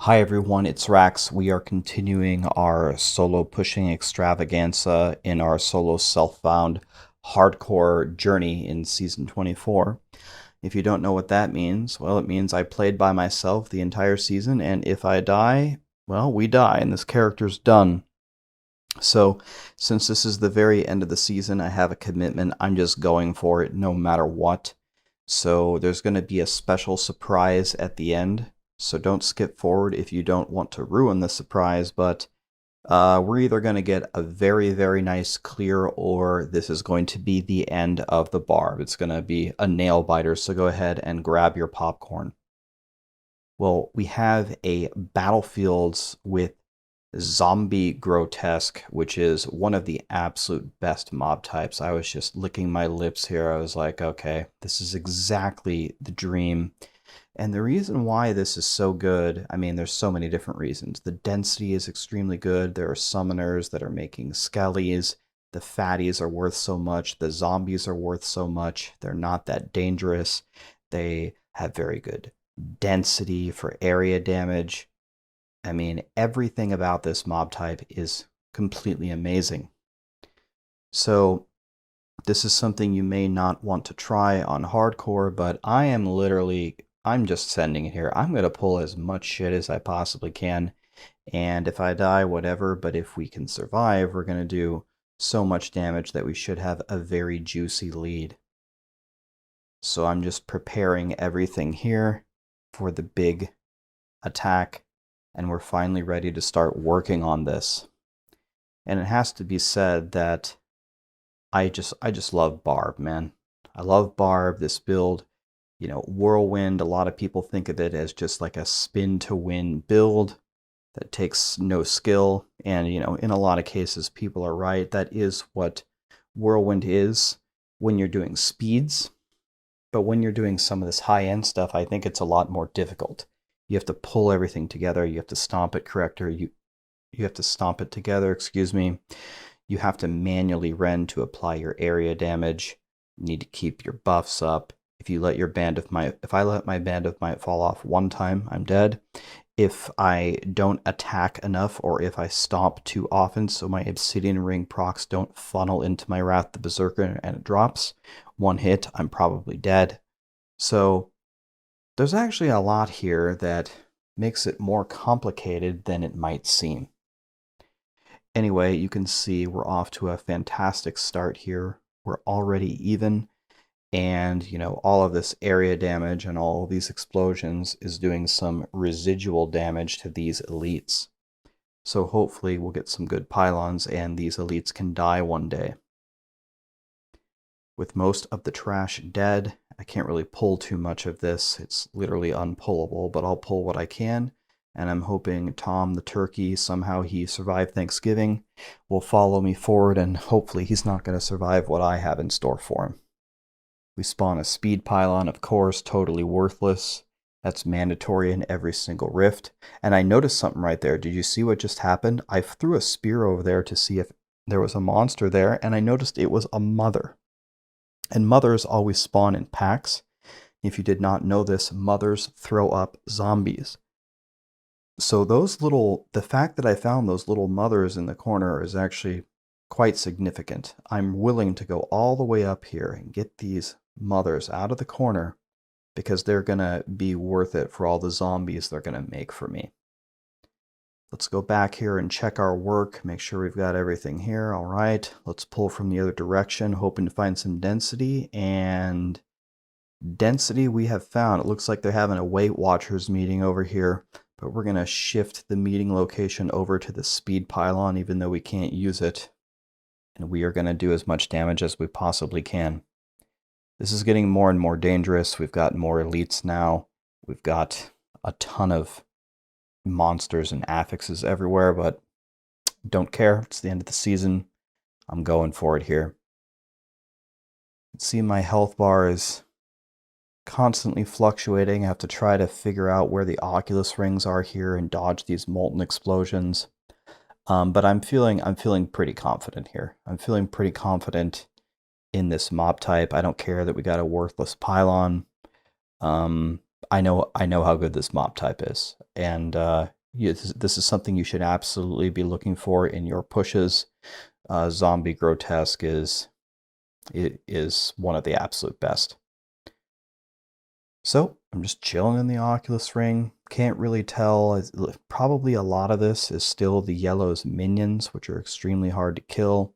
Hi everyone, it's RAXX. We are continuing our solo pushing extravaganza in our solo self-found hardcore journey in Season 24. If you don't know what that means, well, it means I played by myself the entire season, and if I die, well, we die, and this character's done. So, since this is the very end of the season, I have a commitment. I'm just going for it no matter what. So, there's going to be a special surprise at the end. So, don't skip forward if you don't want to ruin the surprise. But we're either going to get a very, very nice clear, or this is going to be the end of the Barb. It's going to be a nail biter. So, go ahead and grab your popcorn. Well, we have a battlefields with zombie grotesque, which is one of the absolute best mob types. I was just licking my lips here. I was like, okay, this is exactly the dream. And the reason why this is so good, I mean, there's so many different reasons. The density is extremely good. There are summoners that are making skellies. The fatties are worth so much. The zombies are worth so much. They're not that dangerous. They have very good density for area damage. I mean, everything about this mob type is completely amazing. So, this is something you may not want to try on hardcore, but I'm just sending it here. I'm going to pull as much shit as I possibly can. And if I die, whatever, but if we can survive, we're going to do so much damage that we should have a very juicy lead. So I'm just preparing everything here for the big attack, and we're finally ready to start working on this. And it has to be said that I just love Barb, man. I love Barb, this build. You know, Whirlwind, a lot of people think of it as just like a spin to win build that takes no skill. And, you know, in a lot of cases, people are right. That is what Whirlwind is when you're doing speeds. But when you're doing some of this high-end stuff, I think it's a lot more difficult. You have to pull everything together. You have to stomp it corrector. You have to stomp it together, excuse me. You have to manually rend to apply your area damage. You need to keep your buffs up. If I let my band of might fall off one time, I'm dead. If I don't attack enough, or if I stomp too often, so my obsidian ring procs don't funnel into my Wrath the Berserker and it drops, one hit, I'm probably dead. So there's actually a lot here that makes it more complicated than it might seem. Anyway, you can see we're off to a fantastic start here. We're already even, and you know, all of this area damage and all of these explosions is doing some residual damage to these elites. So hopefully we'll get some good pylons and these elites can die one day. With most of the trash dead, I can't really pull too much of this. It's literally unpullable, but I'll pull what I can. And I'm hoping Tom the turkey, somehow he survived Thanksgiving, will follow me forward, and hopefully he's not going to survive what I have in store for him. We spawn a speed pylon, of course, totally worthless. That's mandatory in every single rift. And I noticed something right there. Did you see what just happened? I threw a spear over there to see if there was a monster there, and I noticed it was a mother. And mothers always spawn in packs. If you did not know this, mothers throw up zombies. So the fact that I found those little mothers in the corner is actually quite significant. I'm willing to go all the way up here and get these mothers out of the corner because they're going to be worth it for all the zombies they're going to make for me. Let's go back here and check our work, make sure we've got everything here. All right, let's pull from the other direction, hoping to find some density. And density we have found. It looks like they're having a Weight Watchers meeting over here, but we're going to shift the meeting location over to the speed pylon, even though we can't use it. And we are going to do as much damage as we possibly can. This is getting more and more dangerous. We've got more elites now. We've got a ton of monsters and affixes everywhere, but don't care. It's the end of the season. I'm going for it here. See, my health bar is constantly fluctuating. I have to try to figure out where the Oculus rings are here and dodge these molten explosions. But I'm feeling pretty confident here. I'm feeling pretty confident in this mob type. I don't care that we got a worthless pylon. I know how good this mob type is, and this is something you should absolutely be looking for in your pushes. Zombie Grotesque is one of the absolute best. So I'm just chilling in the Oculus Ring. Can't really tell. Probably a lot of this is still the yellow's minions, which are extremely hard to kill.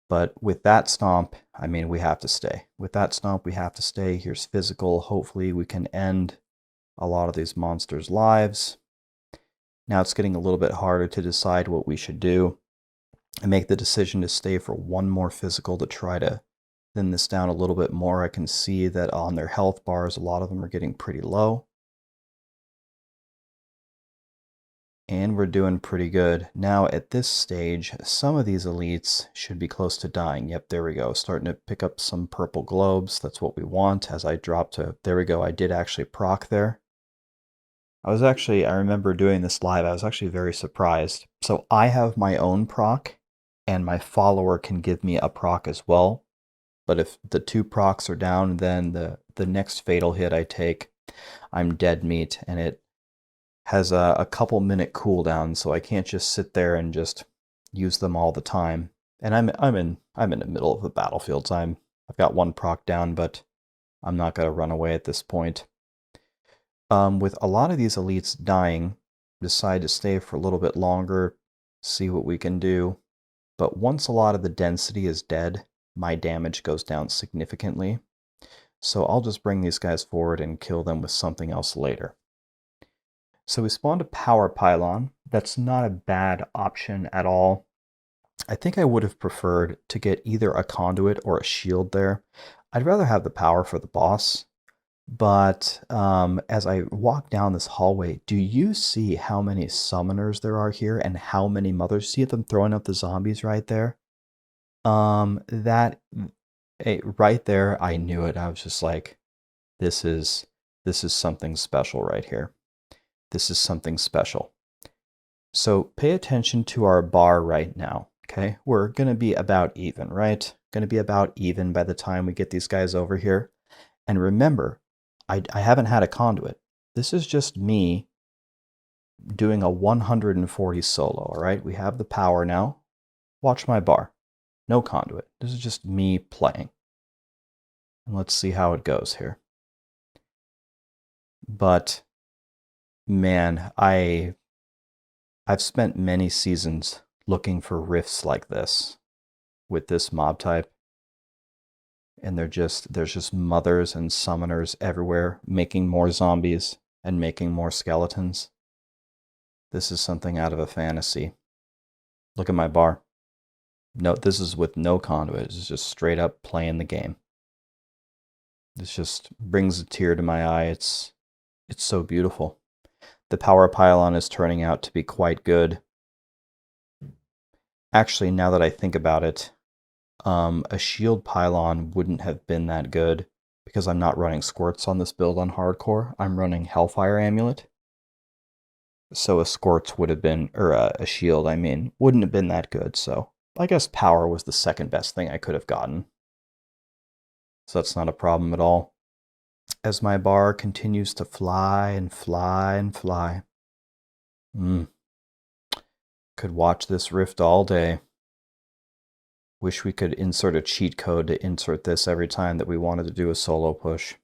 But with that stomp, I mean, we have to stay. With that stomp, we have to stay. Here's physical. Hopefully we can end a lot of these monsters' lives. Now it's getting a little bit harder to decide what we should do. I make the decision to stay for one more physical to try to thin this down a little bit more. I can see that on their health bars, a lot of them are getting pretty low. And we're doing pretty good. Now at this stage, some of these elites should be close to dying. Yep, there we go. Starting to pick up some purple globes. That's what we want. As I drop to, there we go. I did actually proc there. I remember doing this live. I was actually very surprised. So I have my own proc, and my follower can give me a proc as well. But if the two procs are down, then the next fatal hit I take, I'm dead meat, and it has a couple minute cooldown, so I can't just sit there and just use them all the time. And I'm in the middle of the battlefield, so I've got one proc down, but I'm not gonna run away at this point. With a lot of these elites dying, decide to stay for a little bit longer, see what we can do. But once a lot of the density is dead, my damage goes down significantly. So I'll just bring these guys forward and kill them with something else later. So we spawned a power pylon. That's not a bad option at all. I think I would have preferred to get either a conduit or a shield there. I'd rather have the power for the boss. But as I walk down this hallway, do you see how many summoners there are here and how many mothers? See them throwing up the zombies right there? Right there, I knew it. I was just like, this is something special right here. This is something special. So pay attention to our bar right now, okay? We're going to be about even, right? Going to be about even by the time we get these guys over here. And remember, I haven't had a conduit. This is just me doing a 140 solo, all right? We have the power now. Watch my bar. No conduit. This is just me playing. And let's see how it goes here. But man, I've spent many seasons looking for rifts like this with this mob type. And there's just mothers and summoners everywhere, making more zombies and making more skeletons. This is something out of a fantasy. Look at my bar. No, this is with no conduit. It's just straight up playing the game. This just brings a tear to my eye. It's so beautiful. The power pylon is turning out to be quite good. Actually, now that I think about it, a shield pylon wouldn't have been that good because I'm not running squirts on this build on hardcore. I'm running Hellfire Amulet. So a squirts would have been, or a shield, I mean, wouldn't have been that good. So I guess power was the second best thing I could have gotten. So that's not a problem at all. As my bar continues to fly and fly and fly. Could watch this rift all day. Wish we could insert a cheat code to insert this every time that we wanted to do a solo push.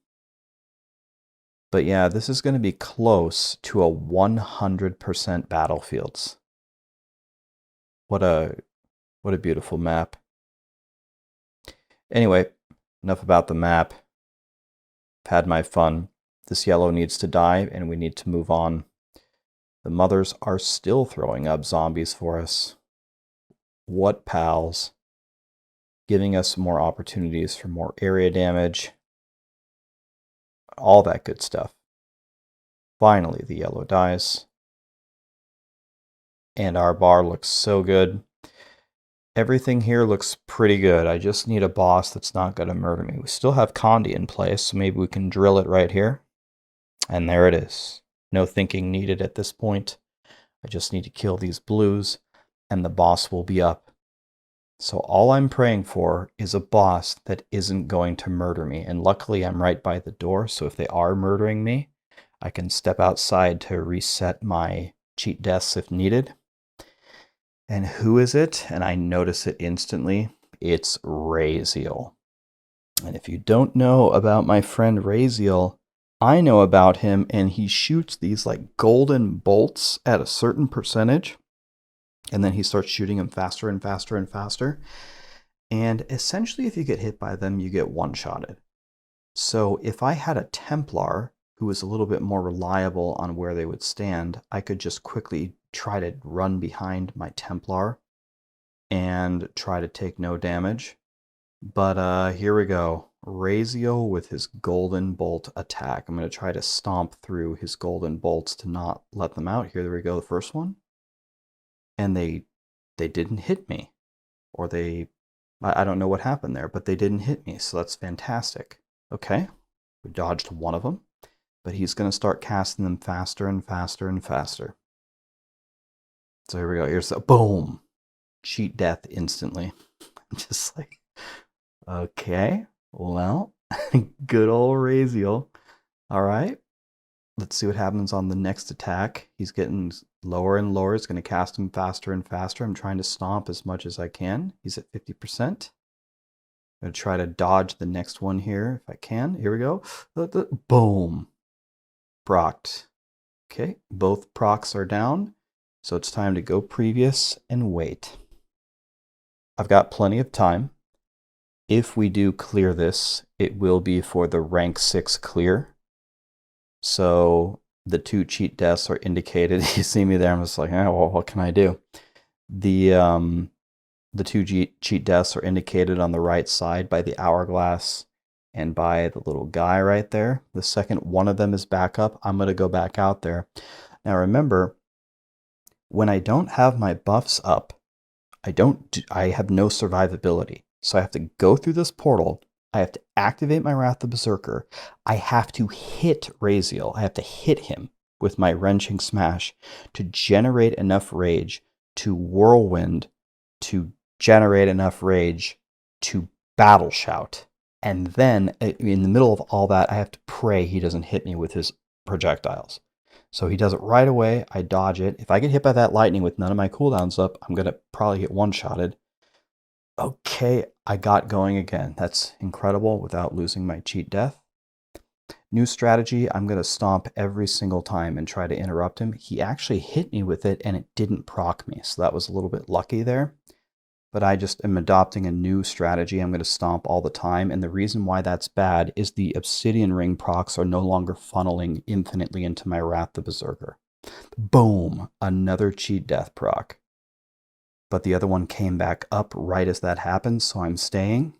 But yeah, this is going to be close to a 100% battlefields. What a beautiful map. Anyway, enough about the map. I've had my fun. This yellow needs to die and we need to move on. The mothers are still throwing up zombies for us. What pals. Giving us more opportunities for more area damage. All that good stuff. Finally, the yellow dies. And our bar looks so good. Everything here looks pretty good. I just need a boss that's not going to murder me. We still have Condi in place, so maybe we can drill it right here. And there it is. No thinking needed at this point. I just need to kill these blues, and the boss will be up. So all I'm praying for is a boss that isn't going to murder me. And luckily I'm right by the door, so if they are murdering me, I can step outside to reset my cheat deaths if needed. And who is it? And I notice it instantly. It's Raziel. And if you don't know about my friend Raziel, I know about him, and he shoots these like golden bolts at a certain percentage. And then he starts shooting them faster and faster and faster. And essentially, if you get hit by them, you get one-shotted. So if I had a Templar who was a little bit more reliable on where they would stand, I could just quickly try to run behind my Templar and try to take no damage. But here we go. Raziel with his golden bolt attack. I'm going to try to stomp through his golden bolts to not let them out. Here we go, the first one. And they didn't hit me. Or I don't know what happened there, but they didn't hit me, so that's fantastic. Okay, we dodged one of them, but he's going to start casting them faster and faster and faster. So here we go. Here's the boom. Cheat death instantly. I'm just like, okay, well, good old Raziel. All right, let's see what happens on the next attack. He's getting lower and lower. It's going to cast him faster and faster. I'm trying to stomp as much as I can. He's at 50%. I'm going to try to dodge the next one here if I can. Here we go. Boom. Procced. Okay, both procs are down. So it's time to go previous and wait. I've got plenty of time. If we do clear this, it will be for the rank 6 clear. So the 2 cheat deaths are indicated. You see me there, I'm just like, oh, well, what can I do? The 2 cheat deaths are indicated on the right side by the hourglass and by the little guy right there. The second one of them is back up, I'm going to go back out there. Now remember, when I don't have my buffs up, I have no survivability. So I have to go through this portal. I have to activate my Wrath of Berserker. I have to hit Raziel. I have to hit him with my Wrenching Smash to generate enough rage to Whirlwind, to generate enough rage to Battle Shout. And then in the middle of all that, I have to pray he doesn't hit me with his projectiles. So he does it right away. I dodge it. If I get hit by that lightning with none of my cooldowns up, I'm going to probably get one-shotted. Okay, I got going again. That's incredible without losing my cheat death. New strategy, I'm going to stomp every single time and try to interrupt him. He actually hit me with it and it didn't proc me, so that was a little bit lucky there. But I just am adopting a new strategy. I'm going to stomp all the time, and the reason why that's bad is the Obsidian Ring procs are no longer funneling infinitely into my Wrath the Berserker. Boom! Another cheat death proc. But the other one came back up right as that happened, so I'm staying.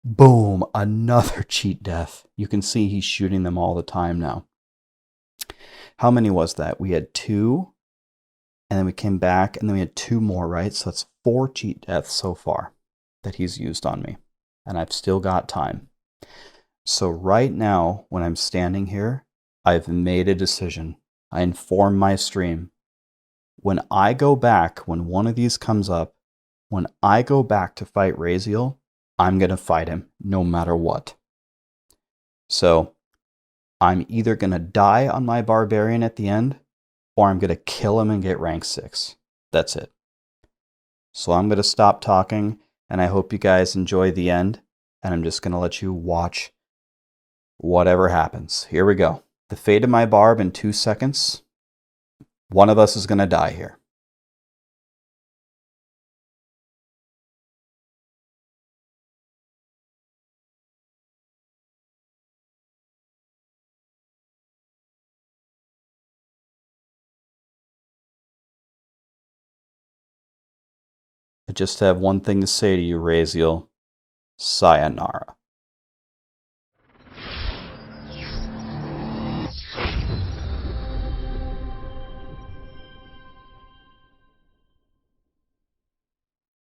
Boom! Another cheat death. You can see he's shooting them all the time now. How many was that? We had 2, and then we came back, and then we had 2 more, right? So that's 4 cheat deaths so far that he's used on me. And I've still got time. So right now, when I'm standing here, I've made a decision. I inform my stream. When I go back, when one of these comes up, when I go back to fight Raziel, I'm going to fight him no matter what. So I'm either going to die on my Barbarian at the end, or I'm going to kill him and get rank 6. That's it. So I'm going to stop talking, and I hope you guys enjoy the end, and I'm just going to let you watch whatever happens. Here we go. The fate of my Barb in 2 seconds. One of us is going to die here. I just have one thing to say to you, Raziel. Sayonara.